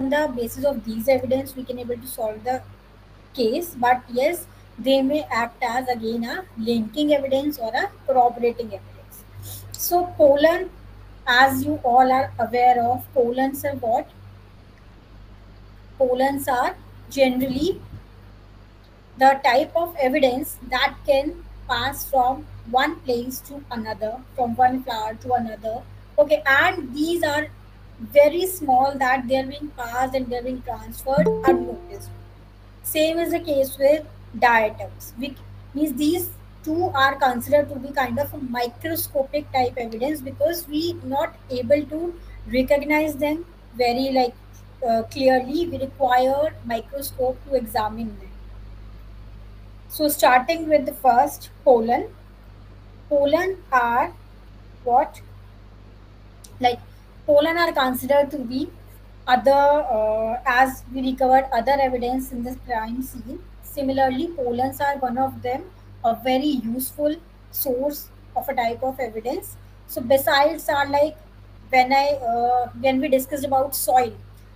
the basis of these evidence we can able to solve the case, but yes, they may act as again a linking evidence or a corroborating evidence. So pollen, as you all are aware of, pollens are what? Pollens are generally the type of evidence that can pass from one place to another, from one flower to another. Okay, and these are very small that they're being passed and they're being transferred unnoticed. Same is the case with diatoms, which means these two are considered to be kind of a microscopic type evidence because we not able to recognize them very clearly. We require microscope to examine them. So starting with the first, pollen. Pollen are what? Like pollen are considered to be other as we recovered other evidence in this crime scene. Similarly, pollens are one of them, a very useful source of a type of evidence. So besides are like when we discussed about soil.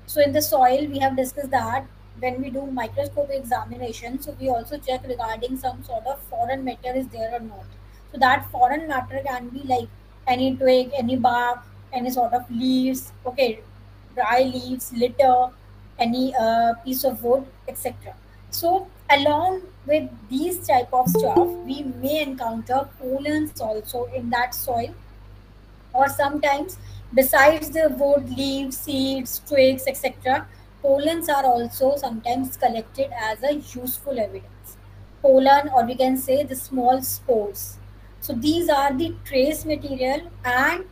So in the soil we have discussed that when we do microscopic examination, so we also check regarding some sort of foreign matter is there or not. So that foreign matter can be like any twig, any bark, any sort of leaves, okay, dry leaves, litter, any piece of wood, etc. So along with these type of stuff, we may encounter pollens also in that soil, or sometimes besides the wood, leaves, seeds, twigs, etc. Pollens are also sometimes collected as a useful evidence. Pollen, or we can say the small spores. So these are the trace material, and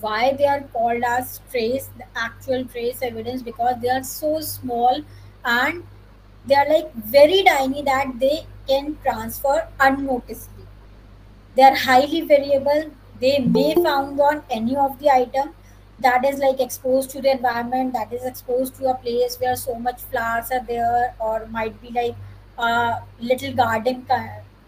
why they are called as trace, the actual trace evidence, because they are so small and they are like very tiny that they can transfer unnoticeably. They are highly variable. They may found on any of the item that is like exposed to the environment, that is exposed to a place where so much flowers are there, or might be like a little garden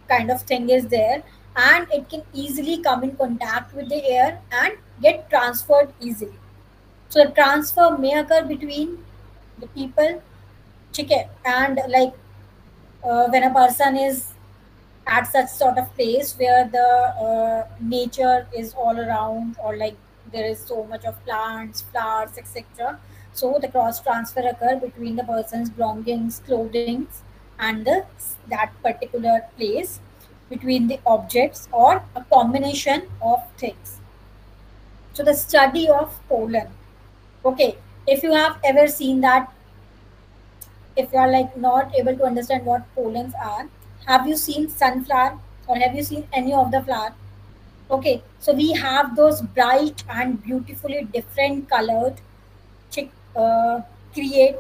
kind of thing is there, and it can easily come in contact with the air and get transferred easily. So the transfer may occur between the people, okay, and when a person is at such sort of place where the nature is all around, or like there is so much of plants, flowers, etc. So the cross transfer occur between the person's belongings, clothings, and that particular place, between the objects or a combination of things. So the study of pollen, okay, if you have ever seen that, if you are like not able to understand what pollens are, have you seen sunflower or have you seen any of the flower? Okay, so we have those bright and beautifully different colored chick, create,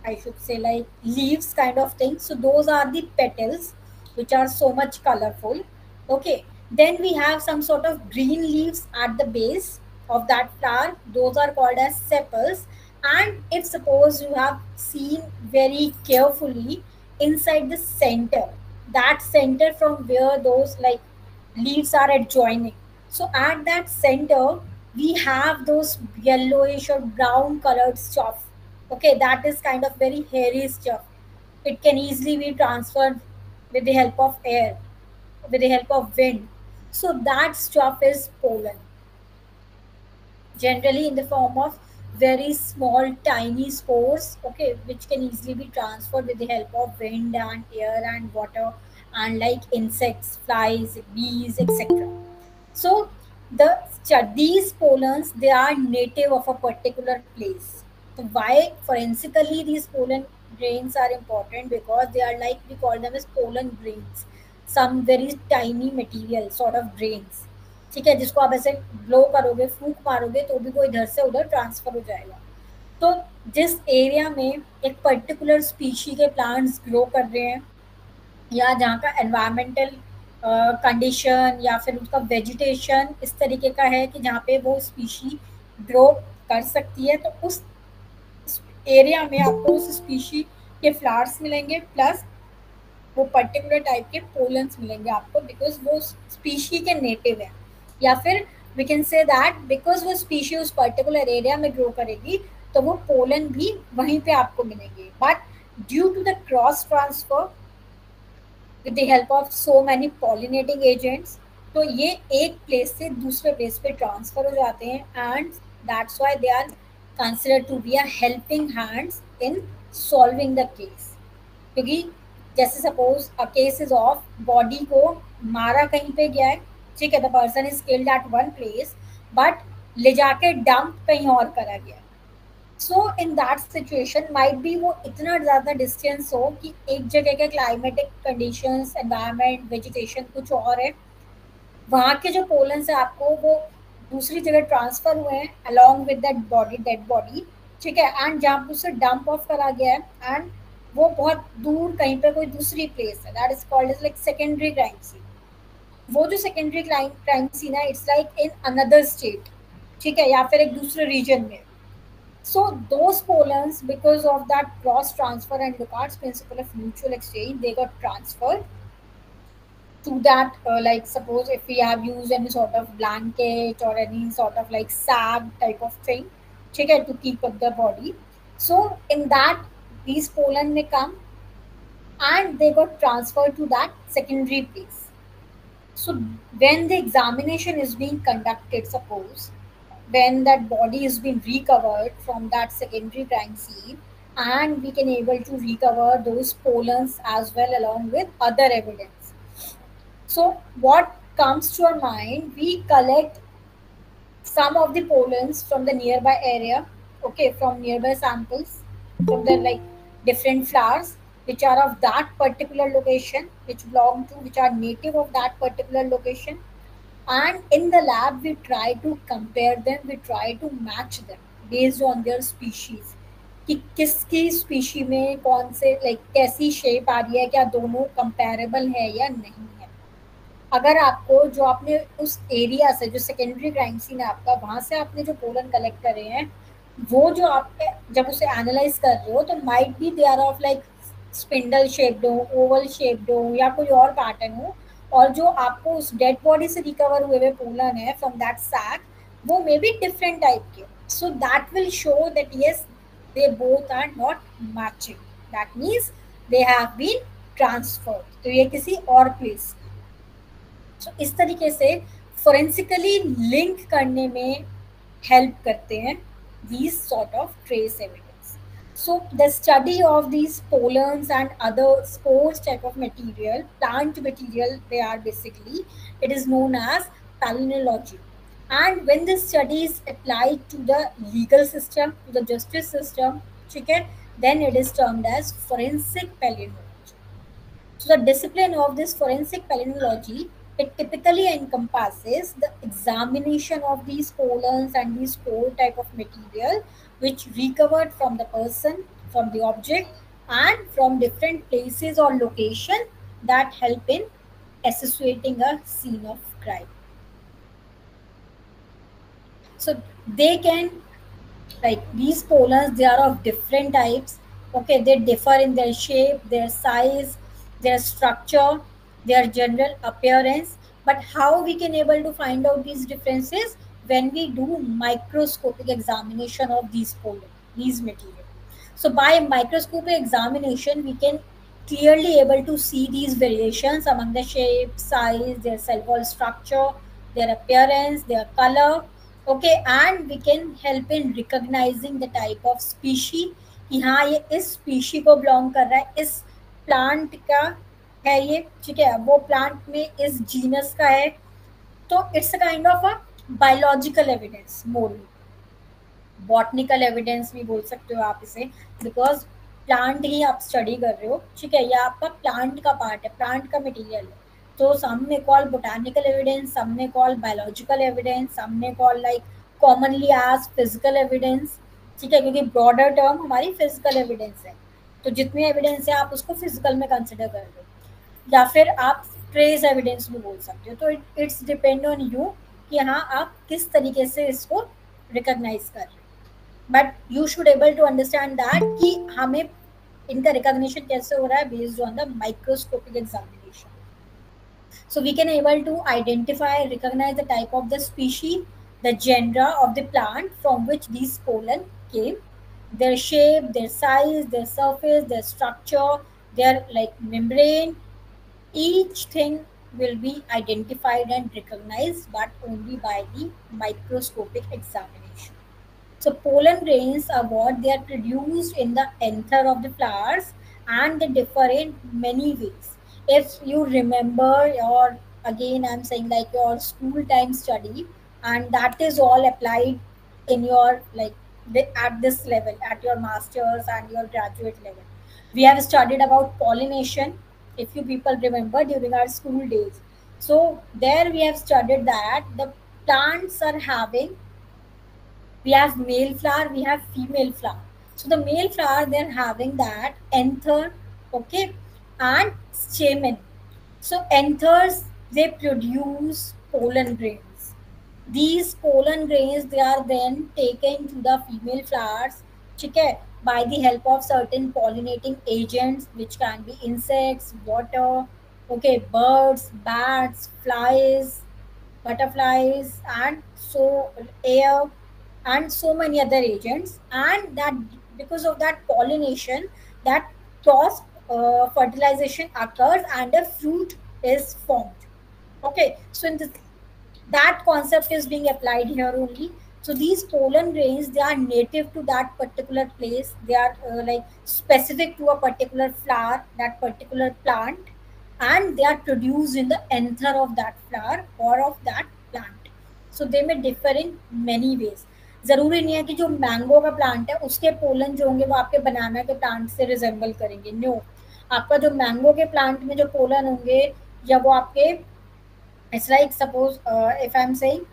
I should say, like leaves kind of thing. So those are the petals, which are so much colorful. Okay, then we have some sort of green leaves at the base of that flower. Those are called as sepals. And if suppose you have seen very carefully inside the center, that center from where those like leaves are adjoining. So at that center, we have those yellowish or brown colored stuff. Okay, that is kind of very hairy stuff. It can easily be transferred with the help of air, with the help of wind. So that stuff is pollen, generally in the form of very small tiny spores, okay, which can easily be transferred with the help of wind and air and water, and like insects, flies, bees, etc. So these pollens, they are native of a particular place. So why forensically these pollen grains are important? Because they are like, we call them as pollen grains, some very tiny material sort of grains, ठीक है, जिसको आप ऐसे blow करोगे, फूंक मारोगे तो भी वो इधर से उधर ट्रांसफर हो जाएगा. तो जिस एरिया में एक पर्टिकुलर स्पीशी के प्लांट्स ग्रो कर रहे हैं, या जहाँ का एनवायरमेंटल कंडीशन या फिर उसका वेजिटेशन इस तरीके का है कि जहाँ पे वो स्पीशी ग्रो कर सकती है, तो उस एरिया में आपको उस स्पीशी के फ्लावर्स मिलेंगे, प्लस वो पर्टिकुलर टाइप के पोलन्स मिलेंगे आपको, बिकॉज वो स्पीशी के नेटिव है. या फिर we can say that because वो स्पीशी उस पर्टिकुलर एरिया में ग्रो करेगी, तो वो पोलन भी वहीं पे आपको मिलेंगे. But due to the cross transfer with the help of so many pollinating agents, तो ये एक प्लेस से दूसरे प्लेस पे ट्रांसफर हो जाते हैं, and that's why they are considered to be a helping hands in solving the case. क्योंकि जैसे suppose a case is of, body को मारा कहीं पे गया है, ठीक है, the person is killed at one place, but ले जाके डंप कहीं और करा गया. So in that situation might be वो इतना ज़्यादा डिस्टेंस हो कि एक जगह के क्लाइमेटिक कंडीशंस, एनवायरनमेंट, वेजिटेशन कुछ और है, वहाँ के जो पोलन्स है आपको वो दूसरी जगह ट्रांसफर हुए हैं along with that body, dead body, ठीक है, एंड जहाँ पे उसे डंप ऑफ करा गया है, एंड वो बहुत दूर कहीं पे कोई दूसरी प्लेस है, that is called as like secondary crime scene. वो जो सेकेंडरी क्राइम सीन है, it's like in another state, ठीक है, या फिर एक दूसरे रीजन में. So those pollens, because of that cross transfer and Descartes' principle of mutual exchange, they got transferred to that. Like suppose if we have used any sort of blanket or any sort of like sack type of thing, okay, to keep up the body. So in that, these pollen may come and they got transferred to that secondary place. So when the examination is being conducted, suppose when that body is being recovered from that secondary crime scene, and we can able to recover those pollens as well along with other evidence. So what comes to our mind, we collect some of the pollens from the nearby area, okay, from nearby samples, from the like different flowers which are of that particular location, which belong to, which are native of that particular location, and in the lab we try to compare them, we try to match them based on their species, कि किसकी species में कौन से like कैसी shape आ रही है, क्या दोनों कंपेरेबल है या नहीं है. अगर आपको जो आपने उस एरिया से, जो सेकेंडरी क्राइम सीन है आपका, वहाँ से आपने जो पोलन कलेक्ट करे हैं, वो जो आप जब उसे एनालाइज कर रहे हो तो might be they are of like spindle shaped हो, ओवल शेप्ड हो, या कोई और पैटर्न हो, और जो आपको उस डेड बॉडी से रिकवर हुए हुए पोलन है फ्रॉम दैट सैक, वो मे बी डिफरेंट टाइप के. So that will show that yes they both are not matching, that means they have been transferred, तो ये किसी और प्लेस. तो इस तरीके से फोरेंसिकली लिंक करने में हेल्प करते हैं these sort of trace evidence. So the study of these pollens and other spores type of material, plant material, they are basically, it is known as palynology. And when this study is applied to the legal system, to the justice system, okay, then it is termed as forensic palynology. So the discipline of this forensic palynology, it typically encompasses the examination of these pollens and these spore type of material which recovered from the person, from the object, and from different places or location that help in associating a scene of crime. So they can, like these pollens, they are of different types, okay, they differ in their shape, their size, their structure, their general appearance. But how we can able to find out these differences? When we do microscopic examination of these pollen, these material. So by microscopic examination we can clearly able to see these variations among the shape, size, their cell wall structure, their appearance, their color, okay, and we can help in recognizing the type of species, कि हाँ ये इस species को belong कर रहा है, इस plant का है ये, ठीक है, वो प्लांट में इस जीनस का है. तो it's a kind of a biological evidence, more botanical evidence भी बोल सकते हो आप इसे, बिकॉज प्लांट ही आप स्टडी कर रहे हो, ठीक है, या आपका प्लांट का पार्ट है, प्लांट का मटेरियल है. तो सम may call botanical evidence, some may call biological evidence, some may call like commonly as physical evidence, ठीक है, क्योंकि ब्रॉडर टर्म हमारी फिजिकल एविडेंस है. तो जितने एविडेंस है आप उसको फिजिकल में कंसिडर कर रहे हो, या फिर आप ट्रेस एविडेंस भी बोल सकते हो. तो इट्स डिपेंड ऑन यू कि हाँ आप किस तरीके से इसको रिकॉग्नाइज कर रहे हो. But you should able to understand that कि हमें इनका रिकॉग्निशन कैसे हो रहा है based on the microscopic examination. So we can able to identify, recognize the type of the species, the genera of the plant from which these pollen came, their shape, their size, their surface, their structure, their like membrane, each thing will be identified and recognized, but only by the microscopic examination. So pollen grains are what they are produced in the anther of the flowers, and they differ in many ways. If you remember your, again I'm saying like your school time study, and that is all applied in your like at this level, at your masters and your graduate level. We have studied about pollination, if you people remember during our school days. So there we have studied that the plants are having, we have male flower, we have female flower. So the male flower they're having that anther, okay, and stamen. So anthers, they produce pollen grains. These pollen grains they are then taken to the female flowers, okay, by the help of certain pollinating agents which can be insects, water, okay, birds, bats, flies, butterflies, and so air, and so many other agents. And that because of that pollination, that cross fertilization occurs and a fruit is formed. Okay, so in this, that concept is being applied here only. So these pollen grains they are native to that particular place, they are like specific to a particular flower, that particular plant, and they are produced in the anther of that flower or of that plant. So they may differ in many ways. जरूरी नहीं है कि जो mango का plant है उसके pollen जो होंगे वो आपके बनाना के प्लांट से रिजेंबल करेंगे, नो। आपका जो मैंगो के प्लांट में जो पोलन होंगे, या वो आपके, it's like suppose if I am saying,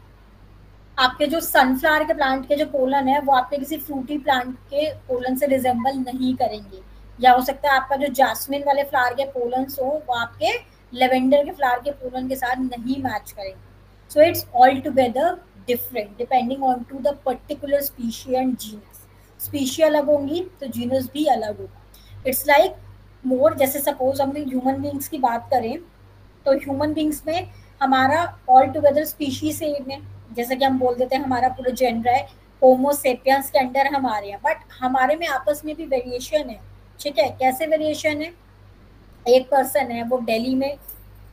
आपके जो सनफ्लावर के प्लांट के जो पोलन है वो आपके किसी फ्रूटी प्लांट के पोलन से रिजेंबल नहीं करेंगे, या हो सकता है आपका जो जास्मिन वाले फ्लावर के पोलन हो वो आपके लेवेंडर के फ्लावर के पोलन के साथ नहीं मैच करेंगे। So it's all together different depending on to the particular species and genus. Species अलग होंगी तो जीनस भी अलग होगा। इट्स लाइक मोर, जैसे सपोज हम ह्यूमन बींग्स की बात करें तो ह्यूमन बींग्स में हमारा ऑल टुगेदर स्पीशी सेम है। जैसे कि हम बोल देते हैं हमारा पूरा जेंडर है होमोसेपियंस के अंडर हम आ रहे हैं, बट हमारे में आपस में भी वेरिएशन है। ठीक है, कैसे वेरिएशन है? एक पर्सन है वो दिल्ली में,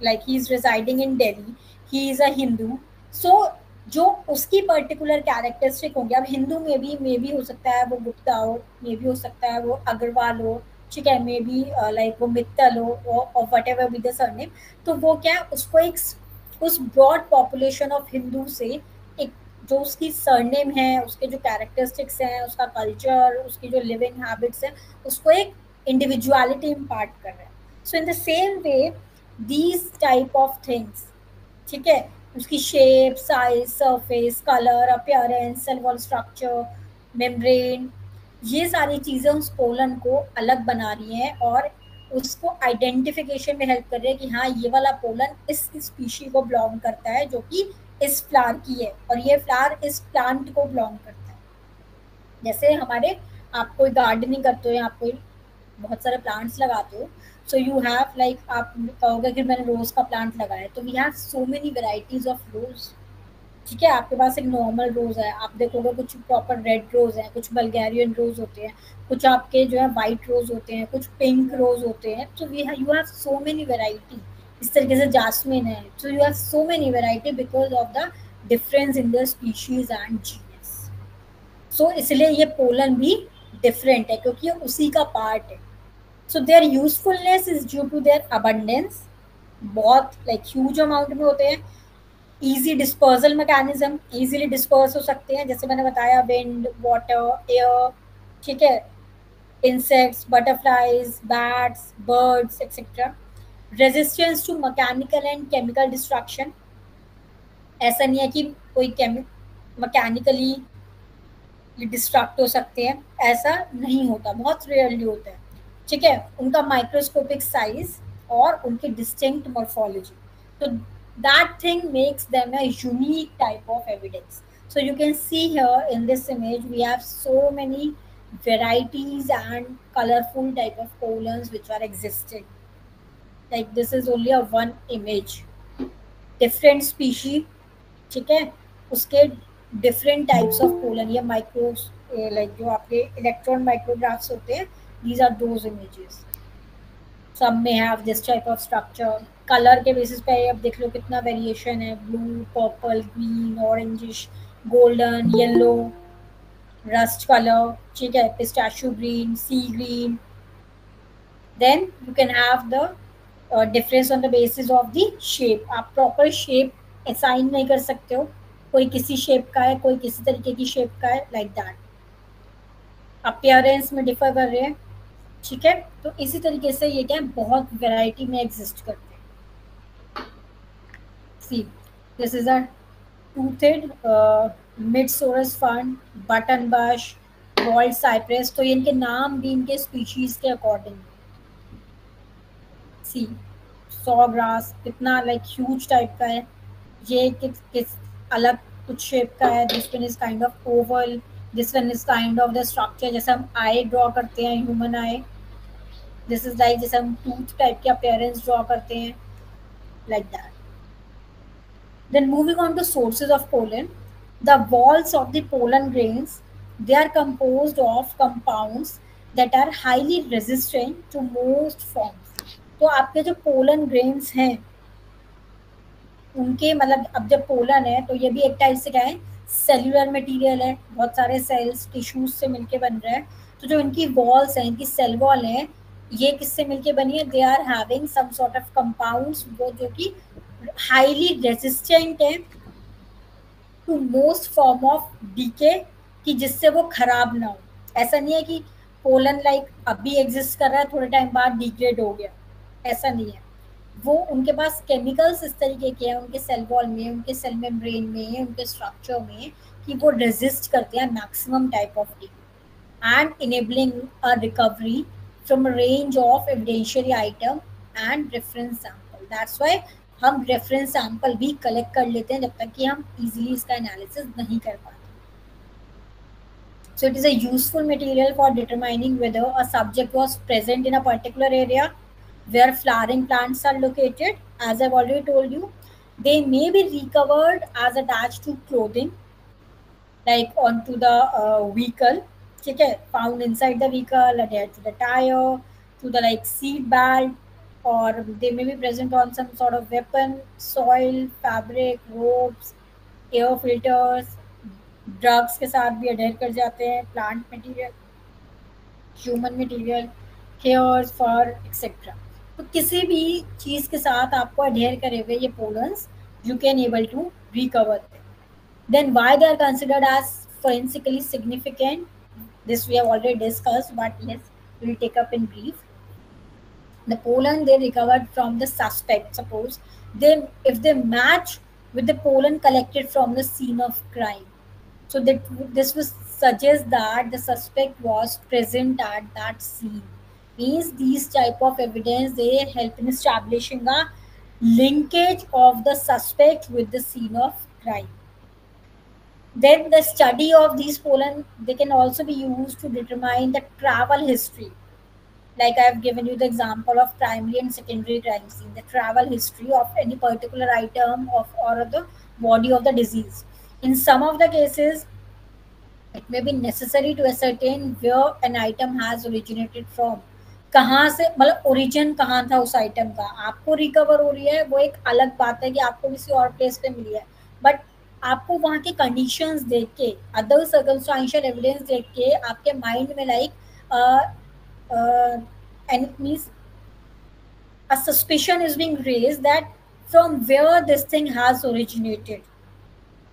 like he is residing in Delhi, he is a Hindu. So जो उसकी पर्टिकुलर कैरेक्टरिस्टिक होंगे, अब हिंदू में भी हो सकता है वो गुप्ता हो, मे भी हो सकता है वो अग्रवाल हो, ठीक है, मे बी लाइक वो मित्तल हो, और what ever be the surname. तो वो क्या है, उसको एक उस ब्रॉड पॉपुलेशन ऑफ हिंदू से एक जो उसकी सरनेम है, उसके जो कैरेक्टरिस्टिक्स हैं, उसका कल्चर, उसकी जो लिविंग हैबिट्स हैं, उसको एक इंडिविजुअलिटी इम्पार्ट कर रहा है। So in the same way these type of things, ठीक है, उसकी shape, size, surface, colour, appearance, cell wall structure, membrane, ये सारी चीज़ें उस पोलन को अलग बना रही हैं और उसको आइडेंटिफिकेशन में हेल्प कर रहे हैं कि हाँ ये वाला पोलन इस स्पीशी को बिलोंग करता है जो कि इस फ्लावर की है, और ये फ्लावर इस प्लांट को बिलोंग करता है। जैसे हमारे, आप कोई गार्डनिंग करते हो या आप कोई बहुत सारे प्लांट्स लगाते हो, सो यू हैव लाइक, आप कहोगे कि मैंने रोज़ का प्लांट लगाया, तो we have so many varieties of rose. ठीक है, आपके पास एक नॉर्मल रोज है, आप देखोगे कुछ प्रॉपर रेड रोज है, कुछ बल्गेरियन रोज होते हैं, कुछ आपके जो है वाइट रोज होते हैं, कुछ पिंक रोज होते हैं। तो we you have so many variety. इस तरीके से जास्मिन है, so you have so many variety because of the difference in the species and genus. So इसलिए ये पोलन भी डिफरेंट है क्योंकि ये उसी का पार्ट है। So their usefulness is due to their abundance, बहुत लाइक ह्यूज अमाउंट में होते हैं। Easy dispersal mechanism, easily disperse हो सकते हैं, जैसे मैंने बताया विंड, वाटर, एयर, ठीक है, insects, butterflies, bats, birds etcetera. Resistance to mechanical and chemical destruction, ऐसा नहीं है कि कोई मैकेनिकली डिस्ट्रक्ट हो सकते हैं, ऐसा नहीं होता, बहुत रेयरली होता है। ठीक है, उनका माइक्रोस्कोपिक साइज और उनकी डिस्टिंक्ट मॉर्फोलॉजी, तो that thing makes them a unique type of evidence. So you can see here in this image we have so many varieties and colorful type of pollens which are existing. Like this is only a one image, different species, ठीक है, उसके different types of pollen, ये like जो आपके electron माइक्रोग्राफ्स होते हैं, these are those images. सब में have this type of structure. Colour के बेसिस पे अब देख लो कितना वेरिएशन है. Blue, purple, green, orangish, golden, yellow, rust color, ठीक है, pistachio green, sea green. Then you can have the difference on the basis of the shape. आप proper shape assign नहीं कर सकते हो. कोई किसी शेप का है, कोई किसी तरीके की शेप का है, लाइक दैट. अपियरेंस में डिफर कर रहे हैं, ठीक है. तो इसी तरीके से ये क्या है, बहुत वैरायटी में एग्जिस्ट करते हैं. See, this is a toothed midsorus fern, button bush, bald cypress. तो ये इनके नाम भी इनके स्पीशीज के अकॉर्डिंग. सी, सॉ ग्रास कितना लाइक ह्यूज टाइप का है. ये किस अलग कुछ शेप का है. This one is kind of oval. This one is kind of the structure जैसे हम आई ड्रॉ करते हैं, human eye. This is like जैसे हम टूथ टाइप के अपीयरेंस ड्रॉ करते हैं, like that. Then moving on to sources of pollen, the walls of the pollen grains, they are composed of compounds that are highly resistant to most forms. तो आपके जो pollen grains हैं उनके मतलब अब जब पोलन है तो ये भी एक टाइप से क्या है, सेल्यूलर मटेरियल है. बहुत सारे सेल्स टिश्यूज से मिलके बन रहा है. तो जो इनकी वॉल्स हैं, इनकी सेल वॉल है, ये किससे मिलके बनी है? They are having some sort of compounds वो जो कि हाईली रेजिस्टेंट है to most form of decay, कि जिससे वो खराब ना हो. ऐसा नहीं है कि पोलन लाइक अभी एग्जिस्ट कर रहा है, थोड़े टाइम बाद डिग्रेड हो गया, ऐसा नहीं है. वो उनके पास केमिकल्स इस तरीके के हैं उनके सेल वॉल में, उनके सेल मेम्ब्रेन में, उनके स्ट्रक्चर में, कि वो रेजिस्ट करते हैं maximum type of D and enabling a recovery from a range of evidentiary item and reference sample. That's why हम रेफरेंस सैंपल भी कलेक्ट कर लेते हैं जब तक कि हम इजीली इसका एनालिसिस नहीं कर पाते. So it is a useful material for determining whether a subject was present in a particular area where flowering plants are located. As I've already told you, they may be recovered as attached to clothing, like onto the vehicle, ठीक है, found inside the vehicle, adhered to the tire, to the like seat belt, or they may be present on some sort of weapon, soil, fabric, ropes, air filters. Drugs के साथ भी adhere कर जाते हैं, plant material, human material, hairs, fur etcetera. तो किसी भी चीज़ के साथ आपको अडेयर करे हुए ये pollens you can able to recover them. Then why they are considered as forensically significant, this we have already discussed, but yes, we'll take up in brief. The pollen they recovered from the suspect, suppose they, if they match with the pollen collected from the scene of crime, so that this was suggest that the suspect was present at that scene. Means these type of evidence they help in establishing a linkage of the suspect with the scene of crime. Then the study of these pollen they can also be used to determine the travel history. Like I have given you the example of primary and secondary crime scene, the travel history of any particular item of or the body of the disease. In some of the cases, it may be necessary to ascertain where an item has originated from. कहाँ से मतलब origin कहाँ था उस item का. आपको recover हो रही है वो एक अलग बात है कि आपको किसी और प्लेस पे मिली है, बट आपको वहाँ के कंडीशंस देख के, अदर सर्कमस्टेंशियल एविडेंस देख के आपके माइंड में like and it means a suspicion is being raised that from where this thing has originated.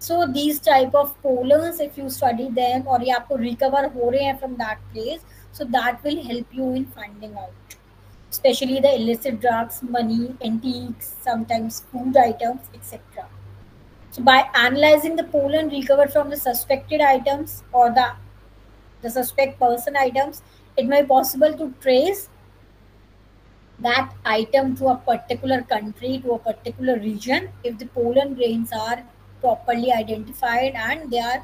So these type of pollens, if you study them or ये आपको recover हो रहे हैं from that place, so that will help you in finding out, especially the illicit drugs, money, antiques, sometimes food items, etc. So by analyzing the pollen recovered from the suspected items or the suspect person items, it may be possible to trace that item to a particular country, to a particular region, if the pollen grains are properly identified and they are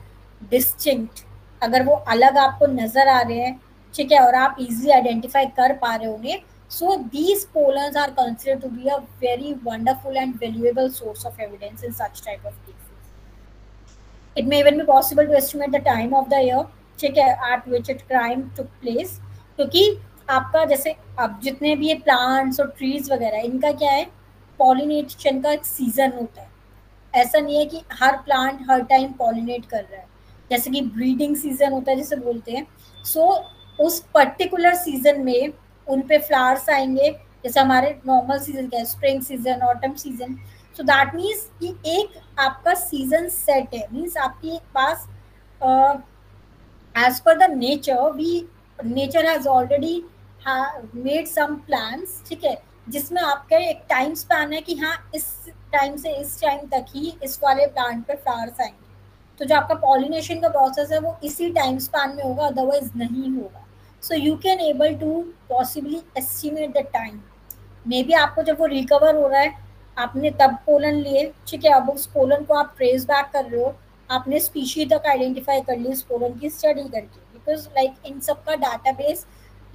distinct. अगर वो अलग आपको नजर आ रहे हैं, ठीक है, और आप easily identify कर पा रहे होंगे, so these pollens are considered to be a very wonderful and valuable source of evidence in such type of cases. It may even be possible to estimate the time of the year ठीक है, eight which it crime took place. क्योंकि आपका जैसे अब जितने भी ये plants और ट्रीज वगैरह, इनका क्या है, पॉलिनेशन का एक सीजन होता है। ऐसा नहीं है कि हर प्लांट हर टाइम पॉलिनेट कर रहा है। जैसे कि ब्रीडिंग सीजन होता है जिसे बोलते हैं। सो उस पर्टिकुलर सीजन में उन पे फ्लावर्स आएंगे। जैसे हमारे नॉर्मल सीजन क्या है, spring season, autumn season. So that means कि एक आपका सीजन सेट है, मीन्स आपके पास as per the nature we nature has already made some plans, ठीक है, जिसमें आपका एक टाइम स्पैन है कि हाँ इस टाइम से इस टाइम तक ही इस वाले प्लांट पे फ्लावर्स आएंगे। तो जो आपका पॉलिनेशन का प्रोसेस है वो इसी टाइम स्पैन में होगा, अदरवाइज नहीं होगा। So you can able to possibly estimate the time. Maybe आपको जब वो रिकवर हो रहा है, आपने तब पोलन लिए, ठीक है, अब उस पोलन को आप ट्रेस बैक कर रहे हो, आपने स्पीशी तक आइडेंटिफाई कर ली उस पोलन की स्टडी करके, बिकॉज लाइक इन सब का database,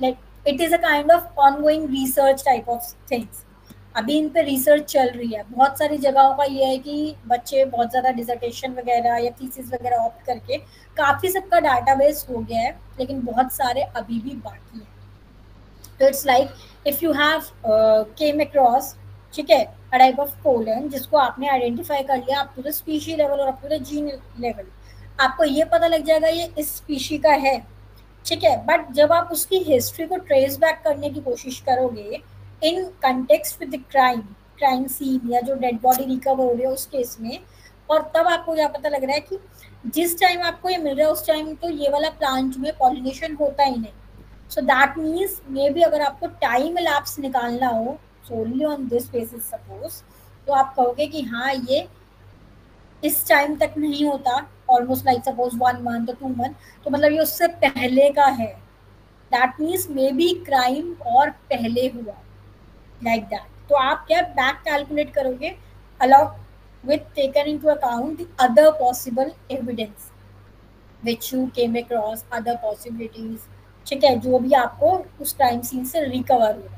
like it is a kind of ongoing research type of things. अभी इन पे रिसर्च चल रही है। बहुत सारी जगहों का ये है कि बच्चे बहुत ज़्यादा डिसर्टेशन वगैरह या थीसिस वगैरह ऑप्ट करके काफ़ी सबका डाटाबेस हो गया है, लेकिन बहुत सारे अभी भी बाकी हैं। तो it's like if you have came across, ठीक है, अ टाइप ऑफ पोलन जिसको आपने आइडेंटिफाई कर लिया up to the species level और up to the gene level, आपको ये पता लग जाएगा ये इस स्पीशी का है, ठीक है। बट जब आप उसकी हिस्ट्री को ट्रेस बैक करने की कोशिश करोगे in context with crime, crime scene या जो डेड बॉडी रिकवर हो रही है उस केस में, और तब आपको क्या पता लग रहा है कि जिस टाइम आपको ये मिल रहा है उस टाइम तो ये वाला प्लांट में पॉलिनेशन होता ही नहीं। So that means may be अगर आपको टाइम लैप्स निकालना हो सोनली ऑन दिस बेसिस सपोज, तो आप कहोगे कि हाँ ये इस टाइम तक नहीं होता, ऑलमोस्ट लाइक सपोज 1 मंथ और 2 मंथ, तो मतलब ये उससे पहले का है। That means may be crime और पहले हुआ, लाइक दैट। तो आप क्या बैक कैलकुलेट करोगे along with taken into account the other possible evidence which you came across, other possibilities, ठीक है, जो भी आपको उस क्राइम सीन से रिकवर हो रहा है।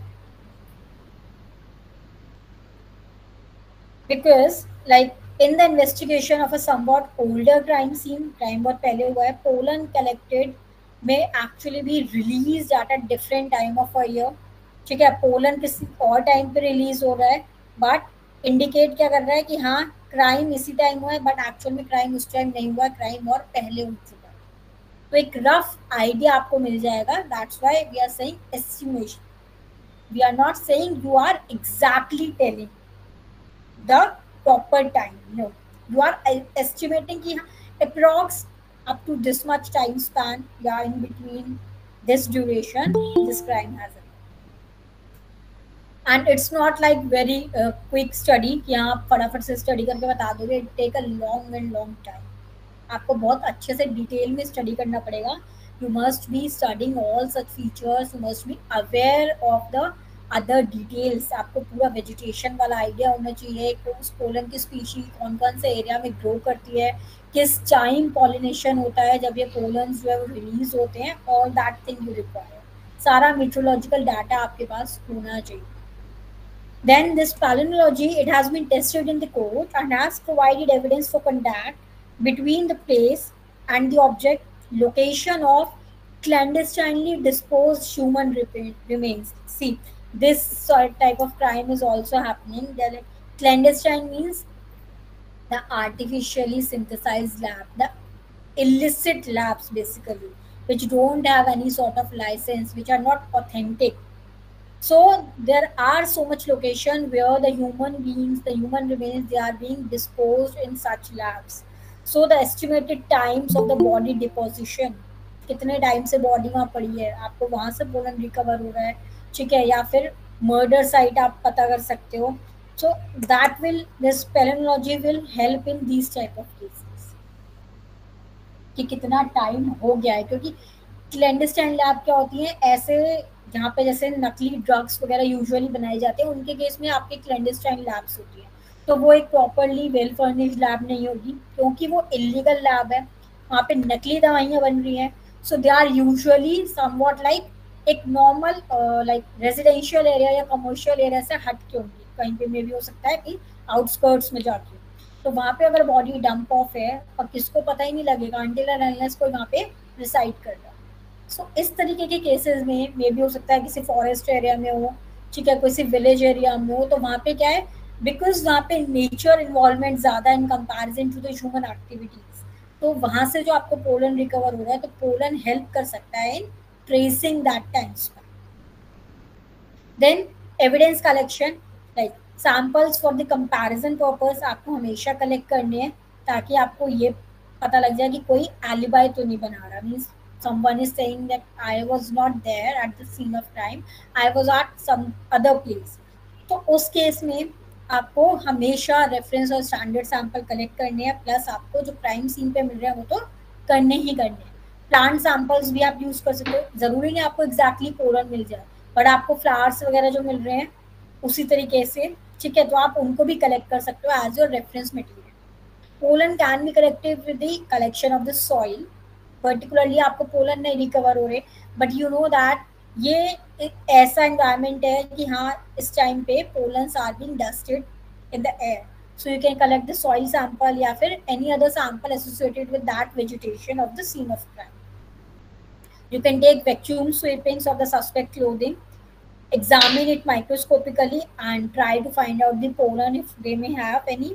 Because like in the investigation of a somewhat older crime scene, crime बहुत पहले हुआ है, pollen collected may actually be released at a different time of a year, ठीक है, pollen किसी और टाइम पे रिलीज हो रहा है, बट इंडिकेट क्या कर रहा है कि हाँ क्राइम इसी टाइम हुआ है, बट एक्चुअल में क्राइम उस टाइम नहीं हुआ, क्राइम और पहले हो चुका है। तो एक रफ आइडिया आपको मिल जाएगा। That's why we are saying estimation, we are not saying you are exactly telling the proper time. No, you are estimating कि approx up to this much time span, yeah, in between this duration this crime has occurred. And it's not like very quick study कि आप फटाफट से study करके बता दोगे, it take a long and long time. आपको बहुत अच्छे से डिटेल में स्टडी करना पड़ेगा। You must be studying all such features, you must be aware of the other details. आपको पूरा वेजिटेशन वाला आइडिया होना चाहिए, उस पोलन की स्पीशी कौन कौन से एरिया में ग्रो करती है, किस टाइम पॉलिनेशन होता है, जब ये पोलन्स जो है वो रिलीज होते हैं, all that thing you require. सारा मीट्रोलॉजिकल डाटा आपके पास होना चाहिए। Then this palynology, it has been tested in the court and has provided evidence for contact between the place and the object location of clandestinely disposed human remains. See, this sort type of crime is also happening. That clandestine means the artificially synthesized lab, the illicit labs basically, which don't have any sort of license, which are not authentic. So there are so much location where the human beings, the human remains, they are being disposed in such labs. So the estimated times of the body deposition, कितने time से body वहाँ पड़ी है, आपको वहाँ से pollen recover हो रहा है, ठीक है, या फिर मर्डर साइट आप पता कर सकते हो। So that will, this palynology will help in these type of cases कि कितना टाइम हो गया है। क्योंकि क्लैंडस्टाइन लैब क्या होती है, ऐसे जहाँ पे जैसे नकली ड्रग्स वगैरह यूजुअली बनाए जाते हैं, उनके केस में आपके क्लैंडस्टाइन लैब्स होती है। तो वो एक प्रॉपरली वेल फर्निश्ड लैब नहीं होगी, क्योंकि वो इलीगल लैब है, वहाँ पे नकली दवाइयाँ बन रही हैं। So they are usually somewhat like एक नॉर्मल लाइक रेजिडेंशियल एरिया या कमर्शियल एरिया से हट के होंगी, कहीं पे मे भी हो सकता है कि आउटस्कर्ट्स में जाके। तो वहाँ पे अगर बॉडी डंप ऑफ है और किसको पता ही नहीं लगेगा अनटिल एंड अनलेस कोई वहाँ पे रिसाइड कर रहा है। सो इस तरीके के केसेस में मे भी हो सकता है किसी फॉरेस्ट एरिया में हो, ठीक है, किसी विलेज एरिया में हो, तो वहाँ पे क्या है, बिकॉज वहाँ पे नेचर इन्वॉल्वमेंट ज़्यादा in comparison to the human activities, तो वहाँ से जो आपको पोलन रिकवर हो रहा है, तो पोलन हेल्प कर सकता है in tracing that time span. Then evidence collection, like samples for the comparison purpose आपको हमेशा कलेक्ट करने हैं, ताकि आपको ये पता लग जाए कि कोई एलिबाई तो नहीं बना रहा, means someone is saying that I was not there at the scene of crime, I was at some other place। तो उस केस में आपको हमेशा रेफरेंस और स्टैंडर्ड सैंपल कलेक्ट करने हैं, प्लस आपको जो क्राइम सीन पे मिल रहे हैं वो तो करने ही करने हैं। प्लांट सैंपल्स भी आप यूज कर सकते हो, जरूरी नहीं आपको एग्जैक्टली पोलन मिल जाए, बट आपको फ्लावर्स वगैरह जो मिल रहे हैं उसी तरीके से, ठीक है, तो आप उनको भी कलेक्ट कर सकते हो as your reference material. Pollen can be collected with the collection of the soil, particularly आपको पोलन नहीं रिकवर हो रहे, बट यू नो दैट ये एक ऐसा एनवायरनमेंट है कि हाँ इस टाइम पे pollens are being dusted in the air, so you can collect the soil sample या फिर any other sample associated with that vegetation of the scene of crime. You can take vacuum sweepings of the suspect clothing, examine it microscopically, and try to find out the pollen if they may have any.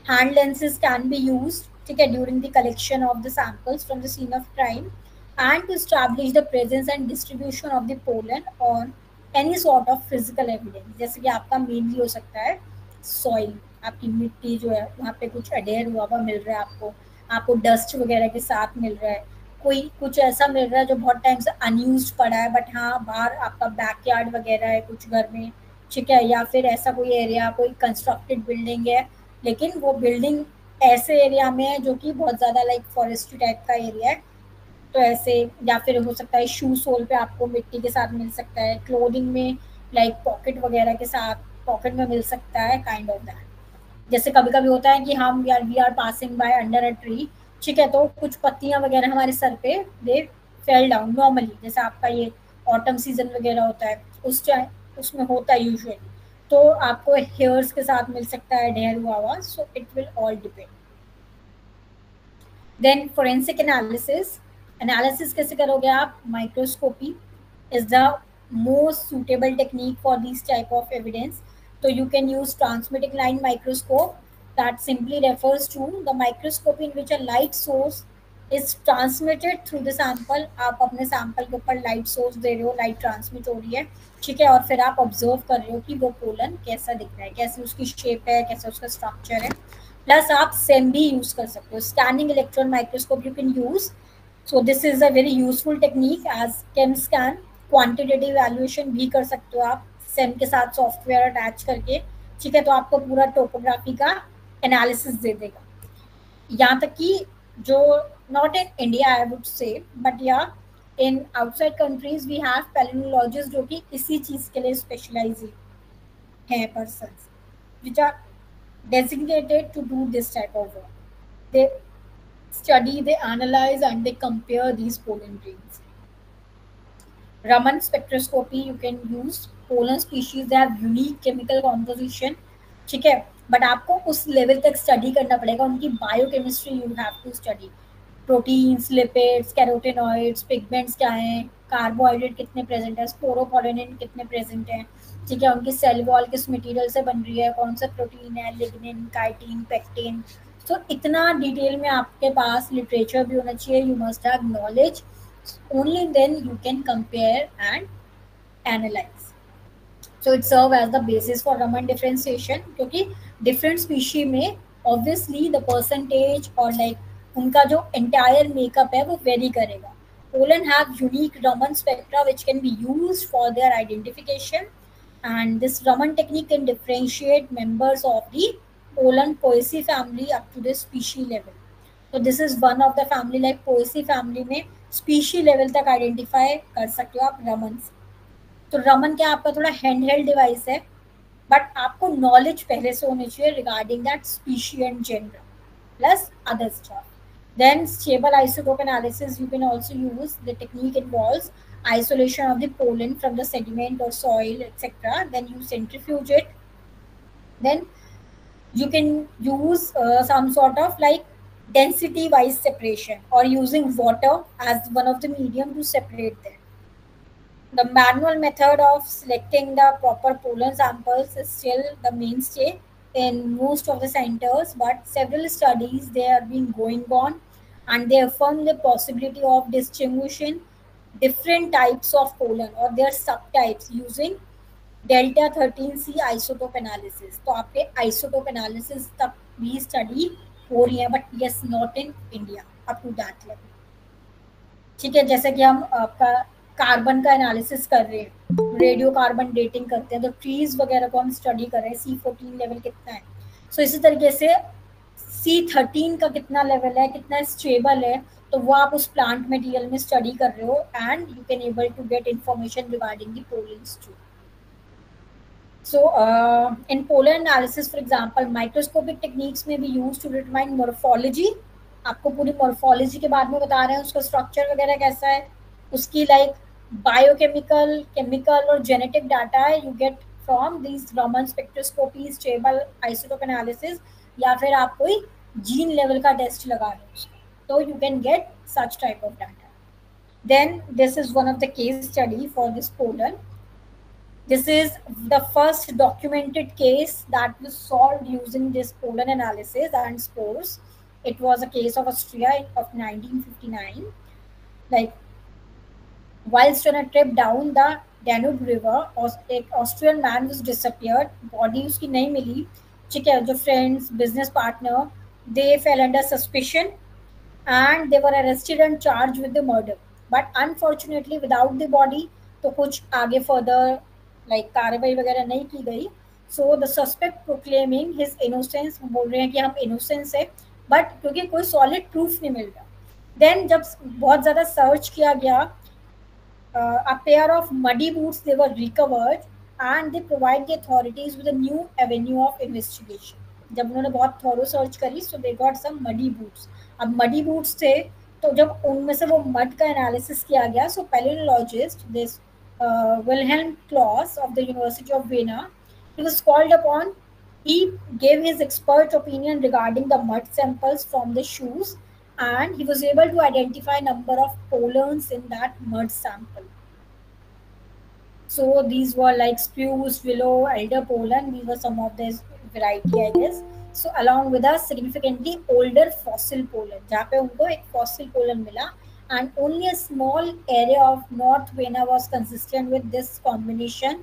Hand lenses can be used, okay, during the collection of the samples from the scene of crime, and to establish the presence and distribution of the pollen on any sort of physical evidence। जैसे कि आपका mainly हो सकता है soil, आपकी मिट्टी जो है वहाँ पे कुछ अडेयर हुआ हुआ मिल रहा है आपको, आपको डस्ट वगैरह के साथ मिल रहा है, कोई कुछ ऐसा मिल रहा है जो बहुत टाइम से अनयूज्ड पड़ा है, बट हाँ बाहर आपका बैकयार्ड वगैरह है कुछ घर में, ठीक है, या फिर ऐसा कोई एरिया, कोई कंस्ट्रक्टेड बिल्डिंग है, लेकिन वो बिल्डिंग ऐसे एरिया में है जो कि बहुत ज़्यादा लाइक फॉरेस्ट्री टाइप का एरिया है, तो ऐसे, या फिर हो सकता है शू सोल पे आपको मिट्टी के साथ मिल सकता है, क्लोथिंग में लाइक पॉकेट वगैरह के साथ पॉकेट में मिल सकता है, काइंड ऑफ दैट। जैसे कभी कभी होता है कि हम we are passing by under a tree, ठीक है, तो कुछ पत्तियां वगैरह हमारे सर पे दे फेल डाउन नॉर्मली, जैसे आपका ये ऑटम सीजन वगैरह होता है उस टाइम उसमें होता है यूजुअली, तो आपको हेयर्स के साथ मिल सकता है ढेर हुआ हुआ, so it will all depend. Then forensic analysis, analysis कैसे करोगे आप, microscopy is the most suitable technique for these type of evidence, so you can use transmitting line microscope, that simply refers to the microscopy in which a light source is transmitted through the sample। आप अपने sample के ऊपर light source दे रहे हो, light transmit हो रही है, ठीक है, और फिर आप ऑब्जर्व कर रहे हो कि वो पोलन कैसा दिख रहा है, कैसे उसकी शेप है, कैसा उसका स्ट्रक्चर है। प्लस आप सेम भी यूज कर सकते हो, scanning electron microscope you can use, so this is a very useful technique as cam scan. Quantitative valuation भी कर सकते हो आप सेम के साथ सॉफ्टवेयर अटैच करके, ठीक है, तो आपको पूरा टोपोग्राफी का एनालिसिस दे देगा। यहाँ तक कि जो not in India I would say, but या in outside countries we have palynologist जो कि इसी चीज़ के लिए स्पेशलाइज हैं, persons which are designated to do this type of work। They study, they analyze, and they compare these pollen grains। Raman spectroscopy you can use, pollen species they have unique chemical composition, ठीक है, but आपको उस level तक study करना पड़ेगा, उनकी biochemistry you have to study, proteins, lipids, carotenoids, pigments क्या हैं, कार्बोहाइड्रेट कितने प्रेजेंट है, स्पोरोपोलिन कितने प्रेजेंट हैं, ठीक है, उनकी सेल वॉल किस मटेरियल से बन रही है, कौन सा प्रोटीन है, लिग्निन, काइटिन, पेक्टिन, तो इतना डिटेल में आपके पास लिटरेचर भी होना चाहिए, you must have knowledge, only then you can compare and analyze। So it serve as the basis for Raman differentiation, क्योंकि different species में obviously the percentage और like उनका जो entire makeup है वो vary करेगा। Pollen have unique Raman spectra which can be used for their identification, and this Raman technique can differentiate members of the pollen Poaceae family up to the species level। तो this is one of the family, like Poaceae family में species level तक identify कर सकते हो आप रमन से। तो रमन क्या आपका थोड़ा हैंड हेल्ड डिवाइस है, बट आपको नॉलेज पहले से होनी चाहिए regarding that species and gender plus other stuff. Then stable isotope analysis you can also use, the technique involves isolation of the pollen from the sediment or soil etc, then you centrifuge it, then you can use some sort of like density wise separation or using water as one of the medium to separate them. The manual method of selecting the proper pollen samples is still the mainstay in most of the centers, but several studies they are being going on, and they affirm the possibility of distinguishing different types of pollen or their subtypes using delta 13C isotope analysis. तो आपके isotope analysis तक भी study हो रही है, but yes not in India up to that level. ठीक है, जैसे कि हम आपका कार्बन का एनालिसिस कर रहे हैं, रेडियो कार्बन डेटिंग करते हैं, तो ट्रीज वगैरह को हम स्टडी कर रहे हैं C14 लेवल कितना है. सो इसी तरीके से C13 का कितना लेवल है, कितना स्टेबल है, तो वो आप उस प्लांट मटेरियल में स्टडी कर रहे हो, and you can able to get information regarding the pollens too. So, in pollen analysis, for example, microscopic techniques may be used to determine morphology. आपको पूरी morphology के बारे में बता रहे हैं, उसका structure वगैरह कैसा है, उसकी like biochemical, chemical और genetic data you get from these Raman spectroscopy, stable isotope analysis, या फिर आप कोई gene level का test लगा रहे हो, तो you can get such type of data. Then this is one of the case study for this pollen. This is the first documented case that was solved using this pollen analysis and spores. It was a case of Austria of 1959. Like, whilst on a trip down the Danube River, an Austrian man was disappeared. Body उसकी नहीं मिली. ठीक है, जो friends, business partner, they fell under suspicion and they were arrested and charged with the murder. But unfortunately, without the body, तो कुछ आगे further like कार्रवाई वगैरह नहीं की गई. So the suspect proclaiming his innocence, बोल रहे हैं कि हम इनोसेंस है, बट क्योंकि कोई सॉलिड प्रूफ नहीं मिल रहा. देन जब बहुत ज़्यादा सर्च किया गया, a pair of muddy boots they were recovered and they provide the authorities with a new avenue of investigation. जब उन्होंने बहुत थोरो सर्च करी, so they got some muddy boots. अब मडी बूट्स थे, तो जब उनमें से वो मड का एनालिसिस किया गया, सो पैलिनोलॉजिस्ट this Wilhelm Klaus of the University of Vienna, he was called upon. He gave his expert opinion regarding the mud samples from the shoes, and he was able to identify a number of pollens in that mud sample. So these were like spruce, willow, elder pollen. These were some of this variety, I guess. So along with a significantly older fossil pollen, जहाँ पे उनको एक fossil pollen मिला, and only a small area of North Vienna was consistent with this combination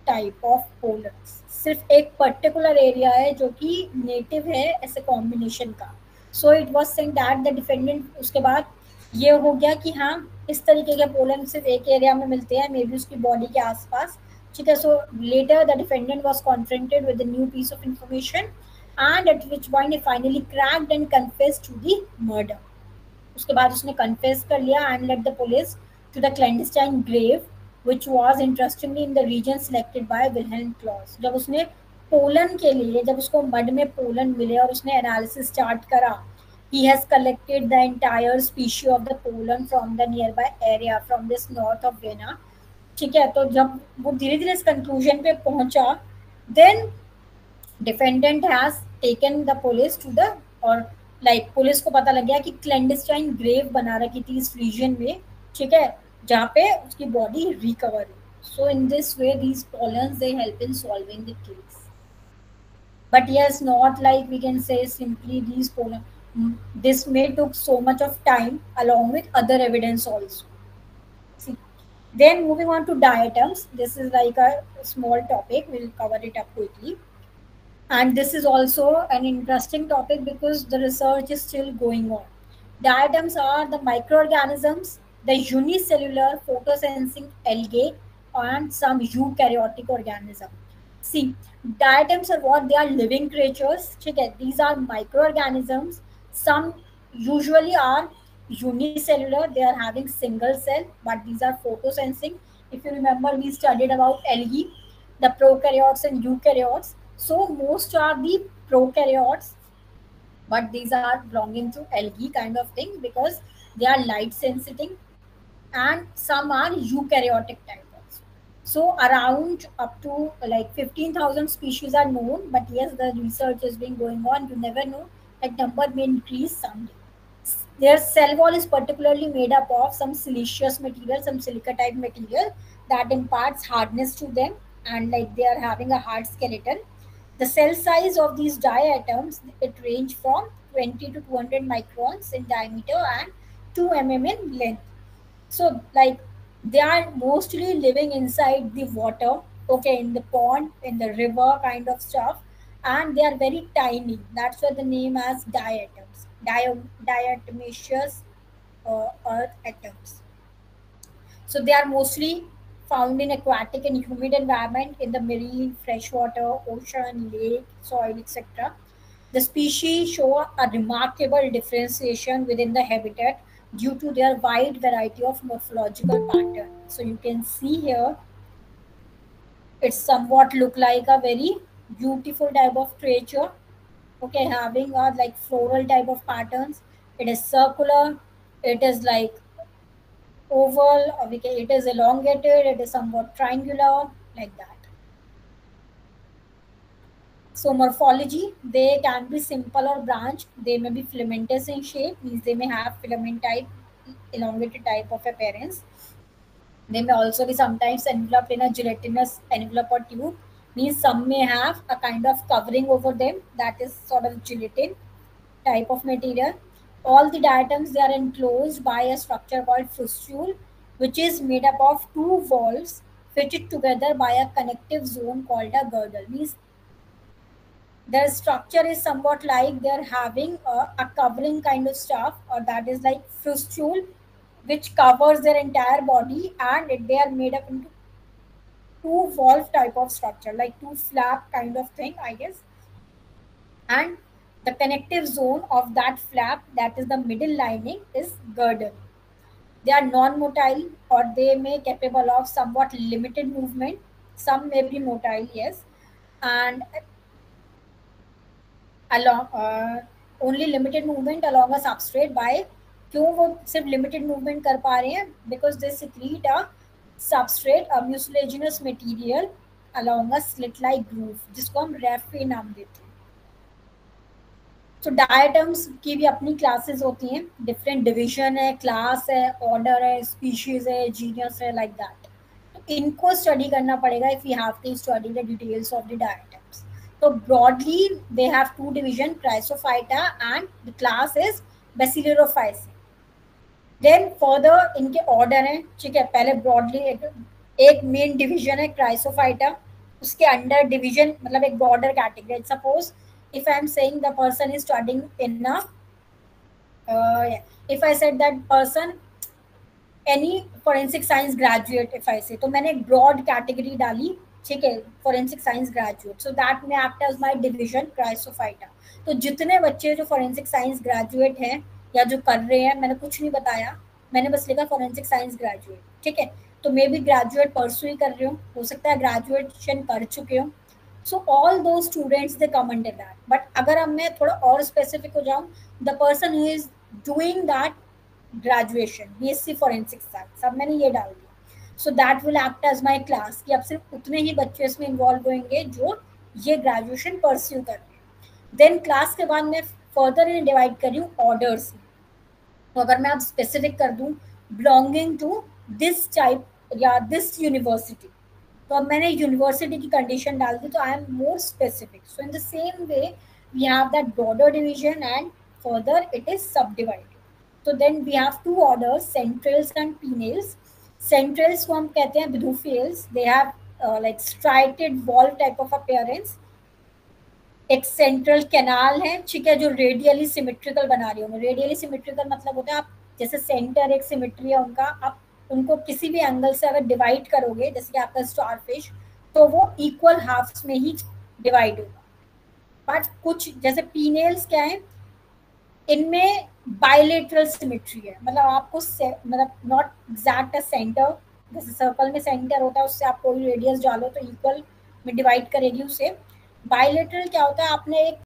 type of pollens. सिर्फ एक particular area है जो कि नेटिव है ऐसे कॉम्बिनेशन का. So it was saying that the defendant, उसके बाद ये हो गया कि हाँ इस तरीके के पोलन सिर्फ एक एरिया में मिलते हैं, मे बी उसकी बॉडी के आसपास. ठीक है, so later the defendant was confronted with new piece of information, and at which point he finally cracked and confessed to the murder. उसके बाद उसने कन्फेस कर लिया and led the police to the clandestine grave which was interestingly in the region selected by Wilhelm Klaus. जब उसने pollen के लिए, जब उसको मड में पोलन मिले और उसने एनालिसिस स्टार्ट करा, he has collected the entire species of the pollen from the nearby area from this north of Vienna. ठीक है, तो जब वो धीरे धीरे इस कंक्लूजन पे पहुंचा, then defendant has taken the police to the, और लाइक पुलिस को पता लग गया कि क्लैंडस्टाइन ग्रेव बना रखी थी इस रीजन में. ठीक है, जहाँ पे उसकी बॉडी रिकवर हुई. So in this way these pollens they help in solving the case. But yes, not like we can say simply these pollen. This may took so much of time along with other evidence also. See, then moving on to diatoms. This is like a small topic, we'll cover it up quickly. And this is also an interesting topic because the research is still going on. Diatoms are the microorganisms, the unicellular photosensing algae, and some eukaryotic organism. See, diatoms are what? They are living creatures. Okay? These are microorganisms. Some usually are unicellular. They are having single cell, but these are photosensing. If you remember, we studied about algae, the prokaryotes and eukaryotes. So most are the prokaryotes, but these are belonging to algae kind of thing because they are light sensitive, and some are eukaryotic type also. So around up to like 15,000 species are known, but yes, the research is being going on. You never know, That number may increase someday. Their cell wall is particularly made up of some siliceous material, some silica type material that imparts hardness to them, and like they are having a hard skeleton. The cell size of these diatoms, it range from 20 to 200 microns in diameter and 2 mm in length. So like they are mostly living inside the water, okay, in the pond, in the river kind of stuff, and they are very tiny. That's why the name as diatoms, diatomaceous earth atoms. So they are mostly found in aquatic and humid environment in the marine, freshwater, ocean, lake, soil, etc. The species show a remarkable differentiation within the habitat due to their wide variety of morphological pattern. So you can see here, it somewhat look like a very beautiful type of creature. Okay, having a like floral type of patterns. It is circular. It is like oval, or it is elongated, it is somewhat triangular, like that. So morphology, they can be simple or branched. They may be filamentous in shape, means they may have filament type, elongated type of appearance. They may also be sometimes enveloped in a gelatinous envelope or tube, means some may have a kind of covering over them that is sort of gelatin type of material. All the diatoms, they are enclosed by a structure called fistule, which is made up of two valves fitted together by a connective zone called a girdle. Means their structure is somewhat like they're having a covering kind of stuff, or that is like fistule, which covers their entire body, and they are made up into two valve type of structure, like two flap kind of thing, I guess. And the connective zone of that flap, that is the middle lining, is girdle. They are non-motile, or they may capable of somewhat limited movement. Some may be motile, yes, and along only limited movement along a substrate by क्यों वो सिर्फ limited movement कर पा रहे हैं because they secrete a substrate, a mucilaginous material along a slit like groove जिसको हम raphe नाम देते हैं. तो डायटम्स की भी अपनी क्लासेस होती हैं, डिफरेंट डिवीजन है, क्लास है, ऑर्डर है, स्पीशीज है, जीनियस है, लाइक दैट. तो इनको स्टडी करना पड़ेगा if you have to study the details of the diatoms. तो broadly they have two division, Chrysophyta and the class is Bacillariophyceae. Then further इनके ऑर्डर हैं, ठीक है. पहले ब्रॉडली एक मेन डिवीजन है क्राइसोफाइटा, उसके अंडर डिवीजन मतलब एक broader category. Suppose if I'm saying the person is studying in a if I said that person any forensic science graduate, if I say, तो मैंने एक broad category डाली, ठीक है, forensic science graduate, so that may act as my division chrysophyta. तो जितने बच्चे जो forensic science graduate हैं या जो कर रहे हैं, मैंने कुछ नहीं बताया, मैंने बस लिखा forensic science graduate, ठीक है. तो मे बी ग्रेजुएट परसू ही कर रहे हो सकता है ग्रेजुएशन कर चुके हो. So all those students they come under that. But अगर अब मैं थोड़ा और specific हो जाऊँ, the person who is doing that graduation, BSc forensic science, अब मैंने ये डाल दिया. So that will act as my class कि अब सिर्फ उतने ही बच्चे इसमें involve होंगे जो ये graduation pursue कर रहे हैं. Then class के बाद मैं further इन्हें divide कर रही हूँ orders. तो अगर मैं अब specific कर दूँ belonging to this type या this university, तो अब मैंने यूनिवर्सिटी की कंडीशन डाल दी, तो I am more specific. So in the same way we have that broader division and further it is subdivided. तो then we have two orders, centrals and pennales. Centrals को हम कहते हैं Biddulphiales. They have like striated wall type of appearance. एक central canal है, ठीक है, जो रेडियली सिमेट्रिकल बना रही हूँ. रेडियली सिमेट्रिकल मतलब होता है आप जैसे सेंटर एक सिमेट्री है उनका, आप उनको किसी भी एंगल से अगर डिवाइड करोगे, जैसे कि आपका स्टार फिश, तो वो इक्वल हाफ्स में ही डिवाइड होगा. बट कुछ जैसे पीनेल्स क्या है, इनमें बायलेटरल सिमेट्री है, मतलब आपको मतलब नॉट एग्जैक्ट सेंटर, जैसे सर्कल में सेंटर होता है उससे आप कोई रेडियस डालो तो इक्वल में डिवाइड करेगी उसे. बायलेटरल क्या होता है, आपने एक